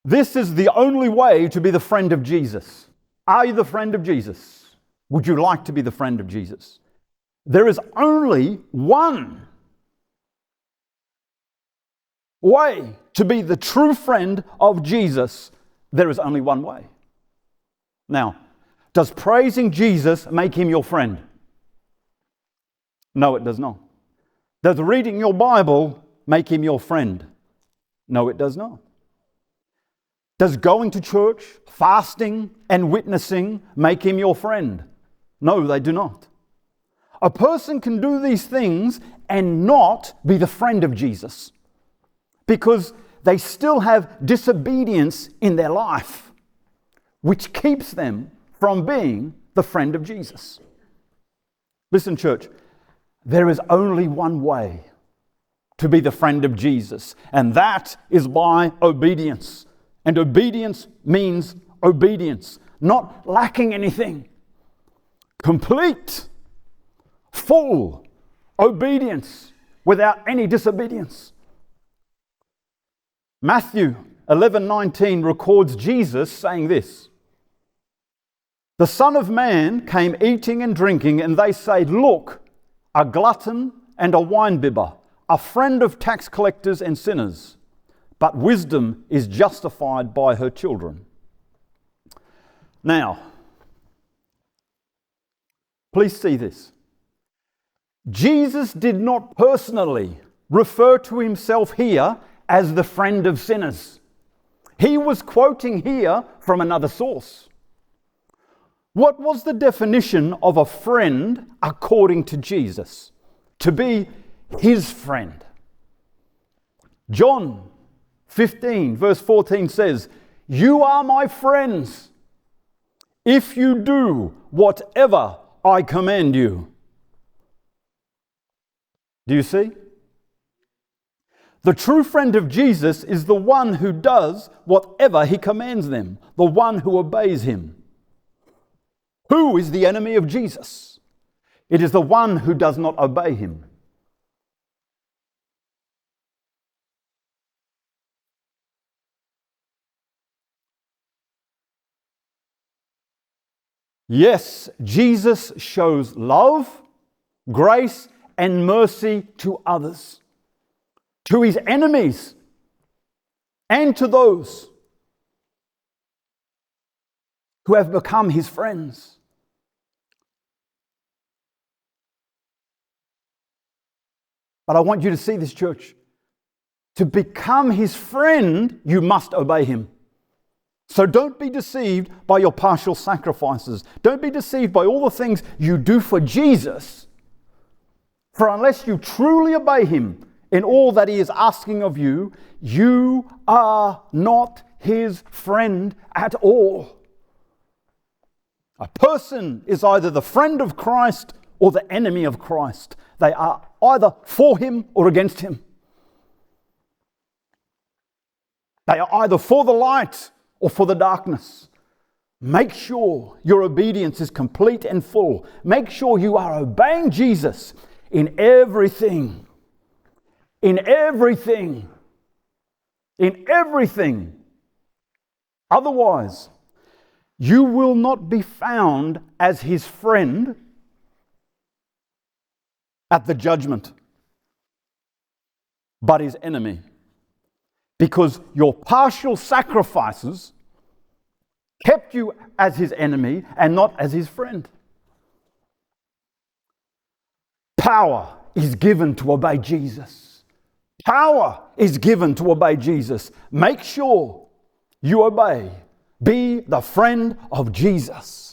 This is the only way to be the friend of Jesus. Are you the friend of Jesus? Would you like to be the friend of Jesus? There is only one way to be the true friend of Jesus. There is only one way. Now, does praising Jesus make him your friend? No, it does not. Does reading your Bible make him your friend? No, it does not. Does going to church, fasting, and witnessing make him your friend? No, they do not. A person can do these things and not be the friend of Jesus because they still have disobedience in their life, which keeps them from being the friend of Jesus. Listen, church, there is only one way to be the friend of Jesus, and that is by obedience. And obedience means obedience, not lacking anything. Complete, full obedience without any disobedience. Matthew 11:19 records Jesus saying this: "The Son of Man came eating and drinking, and they say, 'Look, a glutton and a winebibber, a friend of tax collectors and sinners.' But wisdom is justified by her children." Now, please see this. Jesus did not personally refer to himself here as the friend of sinners. He was quoting here from another source. What was the definition of a friend according to Jesus? To be his friend. John 15 verse 14 says, "You are my friends if you do whatever I command you." Do you see? The true friend of Jesus is the one who does whatever he commands them, the one who obeys him. Who is the enemy of Jesus? It is the one who does not obey him. Yes, Jesus shows love, grace, and mercy to others, to his enemies, and to those who have become his friends. But I want you to see this, church. To become his friend, you must obey him. So don't be deceived by your partial sacrifices. Don't be deceived by all the things you do for Jesus. For unless you truly obey him in all that he is asking of you, you are not his friend at all. A person is either the friend of Christ or the enemy of Christ. They are either for him or against him. They are either for the light or for the darkness. Make sure your obedience is complete and full. Make sure you are obeying Jesus in everything. In everything. In everything. Otherwise, you will not be found as his friend at the judgment, but his enemy. Because your partial sacrifices kept you as his enemy and not as his friend. Power is given to obey Jesus. Power is given to obey Jesus. Make sure you obey. Be the friend of Jesus.